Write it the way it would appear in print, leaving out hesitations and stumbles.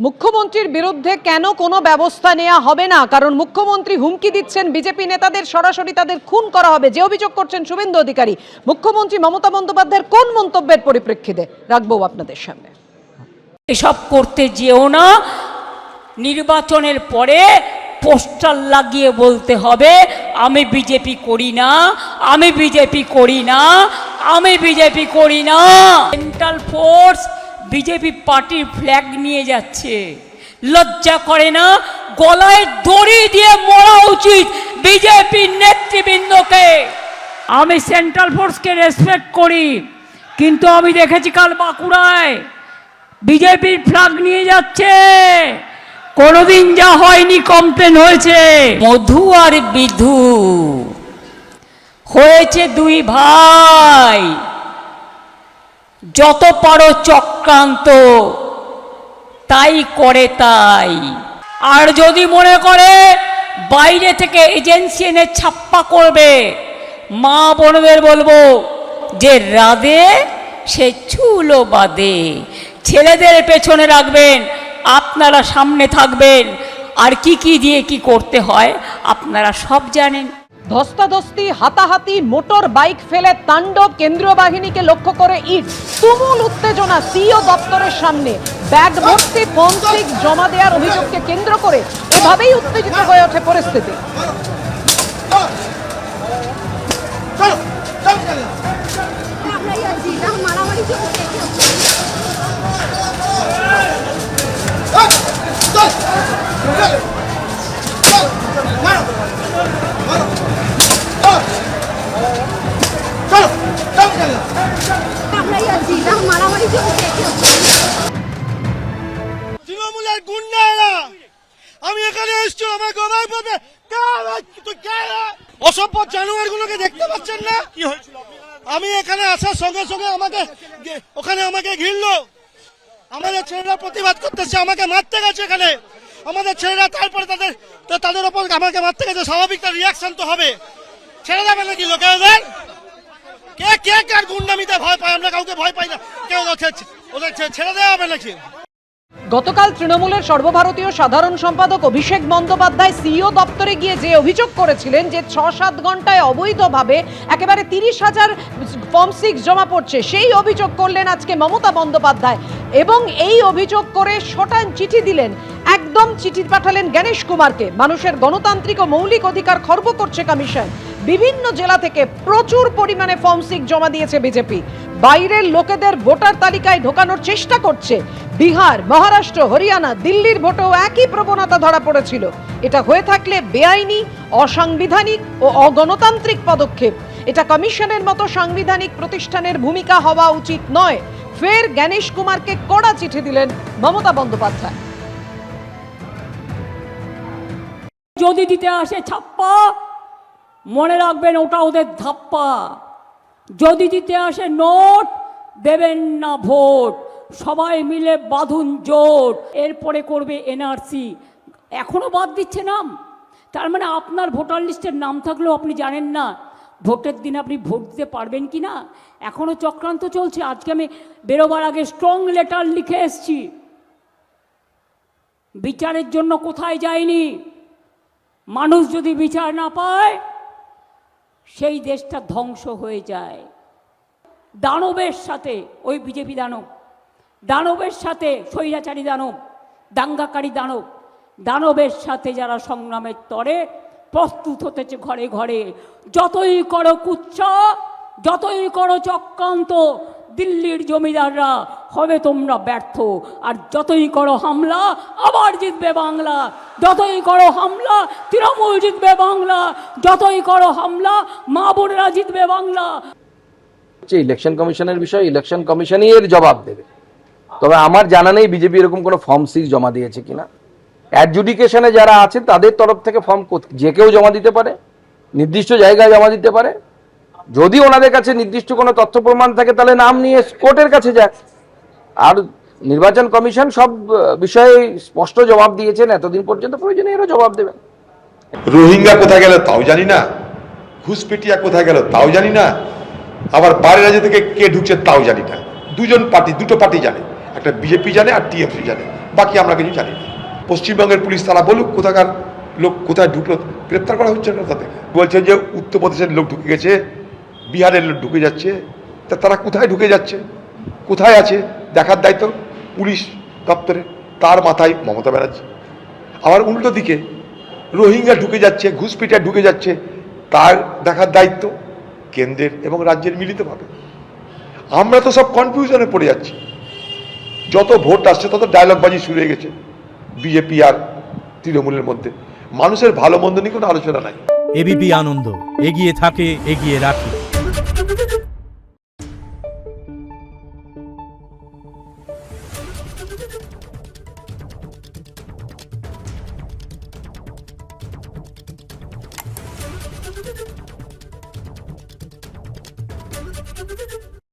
মুখ্যমন্ত্রীর বিরুদ্ধে কেন কোনো ব্যবস্থা নেওয়া হবে না? কারণ মুখ্যমন্ত্রী হুমকি দিচ্ছেন বিজেপি নেতাদের সরাসরি তাদের খুন করা হবে, যে অভিযোগ করছেন শুভেন্দু অধিকারী। মুখ্যমন্ত্রী মমতা বন্দ্যোপাধ্যায়ের কোন মন্তব্যের পরিপ্রেক্ষিতে রাখবো আপনাদের সামনে। এসব করতে যেও না, নির্বাচনের পরে পোস্টার লাগিয়ে বলতে হবে আমি বিজেপি করি না, আমি বিজেপি করি না, আমি বিজেপি করি না। সেন্ট্রাল ফোর্স বিজেপি পার্টির ফ্ল্যাগ নিয়ে যাচ্ছে, লজ্জা করে না? গলায় দড়ি দিয়ে মরা উচিত বিজেপির নেতৃবৃন্দকে। আমি সেন্ট্রাল ফোর্সকে রেসপেক্ট করি, কিন্তু আমি দেখেছি কাল বাঁকুড়ায় বিজেপির ফ্ল্যাগ নিয়ে যাচ্ছে। কোনোদিন যা হয়নি কমপ্লেন হয়েছে। মধু আর বিধু হয়েছে দুই ভাই, যত পারো চক্রান্ত তাই করে তাই। আর যদি মনে করে বাইরে থেকে এজেন্সি এনে ছাপ্পা করবে, মা বোনদের বলবো যে রাধে সে চুলো বাঁধে। ছেলেদের পেছনে রাখবেন, আপনারা সামনে থাকবেন, আর কি কি দিয়ে কি করতে হয় আপনারা সব জানেন। ধস্তাধস্তি, হাতাহাতি, মোটর বাইক ফেলে তাণ্ডব, কেন্দ্রীয় বাহিনীকে লক্ষ্য করে ইট, তুমুল উত্তেজনা সিইও দপ্তরের সামনে। ব্যাগ ভর্তি ফর্ম জমা দেওয়ার অভিযোগকে কেন্দ্র করে এভাবেই উত্তেজিত হয়ে ওঠে পরিস্থিতি। তৃণমূলের গুন্ডারা আমি এখানে এসছি, আমাকে অসভ্য জানোয়ার গুলোকে দেখতে পাচ্ছেন না? কি হয়েছিল? আমি এখানে আসার সঙ্গে সঙ্গে আমাকে ঘিরলো। আমাদের ছেলেরা প্রতিবাদ করতেছে, আমাকে মারতে গেছে এখানে আমাদের ছেলেরা। তারপরে তাদের ওপর আমাকে মারতে গেছে, স্বাভাবিক তার রিয়াকশন তো হবে। ছেড়ে দেবে নাকি লোকেদের? কে কে কার গুন্ডামিতে ভয় পায়? আমরা কাউকে ভয় পাই না। কেউ ওদের ছেড়ে দেওয়া হবে নাকি? গতকাল তৃণমূলের সর্বভারতীয় সাধারণ সম্পাদক অভিষেক বন্দ্যোপাধ্যায় সিইও দপ্তরে গিয়ে যে অভিযোগ করেছিলেন যে 6-7 ঘন্টায় অবৈধভাবে একেবারে 30,000 ফর্ম 6 জমা পড়ছে, সেই অভিযোগ করলেন আজকে মমতা বন্দ্যোপাধ্যায়। এবং এই অভিযোগ করে শটান চিঠি দিলেন, একদম চিঠি পাঠালেন গণেশ কুমারকে। মানুষের গণতান্ত্রিক ও মৌলিক অধিকার খর্ব করছে কমিশন। বিভিন্ন জেলা থেকে প্রচুর পরিমাণে ফর্ম 6 জমা দিয়েছে বিজেপি। বাইরের লোকেদের ভোটার তালিকায় ঢোকানোর চেষ্টা করছে। বিহার, মহারাষ্ট্র, হরিয়ানা, দিল্লির ভোটেও একই প্রবণতা ধরা পড়েছিল। এটা হয়ে থাকলে বেআইনি, অসাংবিধানিক ও অগণতান্ত্রিক পদক্ষেপ। এটা কমিশনের মতো সাংবিধানিক প্রতিষ্ঠানের ভূমিকা হওয়া উচিত নয়। ফের গণেশ কুমারকে কড়া চিঠি দিলেন মমতা বন্দ্যোপাধ্যায়। যদি দিতে আসে ছাপ্পা, মনে রাখবেন ওটা ওদের ধাপ্পা। যদি দিতে আসে নোট, দেবেন না ভোট। সবাই মিলে বাঁধুন জোট। এরপরে করবে এনআরসি। এখনো বাদ দিচ্ছে নাম। তার মানে আপনার ভোটার লিস্টের নাম থাকলেও আপনি জানেন না ভোটের দিন আপনি ভোট দিতে পারবেন কি না। এখনো চক্রান্ত চলছে। আজকে আমি বেরোবার আগে স্ট্রং লেটার লিখে এসছি। বিচারের জন্য কোথায় যায়নি। মানুষ যদি বিচার না পায়, সেই দেশটা ধ্বংস হয়ে যায়। দানবের সাথে, ওই বিজেপি দানবের সাথে স্বৈরাচারী দানব, দাঙ্গাকারী দানবের সাথে যারা সংগ্রামের তরে প্রস্তুত হতেছে ঘরে ঘরে। যতই করো কুৎসা, যতই করো চক্রান্ত, দিল্লির জমিদাররা হবে তোমরা ব্যর্থ। আর যতই করো হামলা, আবার জিতবে বাংলা। যতই করো হামলা, তৃণমূল জিতবে বাংলা। যতই করো হামলা, মা বোনেরা জিতবে বাংলা। ইলেকশন কমিশনের বিষয়, ইলেকশন কমিশনই এর জবাব দেবে। তবে আমার জানা নেই বিজেপি এরকম কোনো ফর্ম 6 জমা দিয়েছে কিনা। অ্যাডজুডিকেশনে যারা আছে তাদের তরফ থেকে ফর্ম যে কেউ জমা দিতে পারে, নির্দিষ্ট জায়গায় জমা দিতে পারে। যদি ওনাদের কাছে নির্দিষ্ট কোনো তথ্য প্রমাণ থাকে তাহলে নাম নিয়ে কোর্টের কাছে যায়। আর নির্বাচন কমিশন সব বিষয়ে স্পষ্ট জবাব দিয়েছেন এতদিন পর্যন্ত, প্রয়োজনে এরও জবাব দেবেন। রোহিঙ্গা কোথায় গেল তাও জানি না, ঘুষপেটিয়া কোথায় গেল তাও জানি না, আবার বাইরের রাজ্য থেকে কে ঢুকছে তাও জানি না। দুটো পার্টি জানে, একটা বিজেপি জানে আর টিএমসি জানে। বাকি আমরা কিছু জানি না। পশ্চিমবঙ্গের পুলিশ তারা বলুক কোথাকার লোক কোথায় ঢুকলো, গ্রেপ্তার করা হচ্ছে না তাদের। বলছেন যে উত্তরপ্রদেশের লোক ঢুকে গেছে, বিহারের লোক ঢুকে যাচ্ছে, তা তারা কোথায় ঢুকে যাচ্ছে, কোথায় আছে দেখার দায়িত্ব পুলিশ দপ্তরে, তার মাথায় মমতা ব্যানার্জি। আবার উল্টো দিকে রোহিঙ্গা ঢুকে যাচ্ছে, ঘুষপেটিয়া ঢুকে যাচ্ছে, তার দেখার দায়িত্ব কেন্দ্রের এবং রাজ্যের মিলিতভাবে। আমরা তো সব কনফিউশনে পড়ে যাচ্ছি। যত ভোট আসছে তত ডায়লগবাজি শুরু হয়ে গেছে বিজেপি আর তৃণমূলের মধ্যে। মানুষের ভালো মন্দ নিয়ে কোনো আলোচনা নাই। এবিপি আনন্দ, এগিয়ে থাকে, এগিয়ে রাখে। Thank you.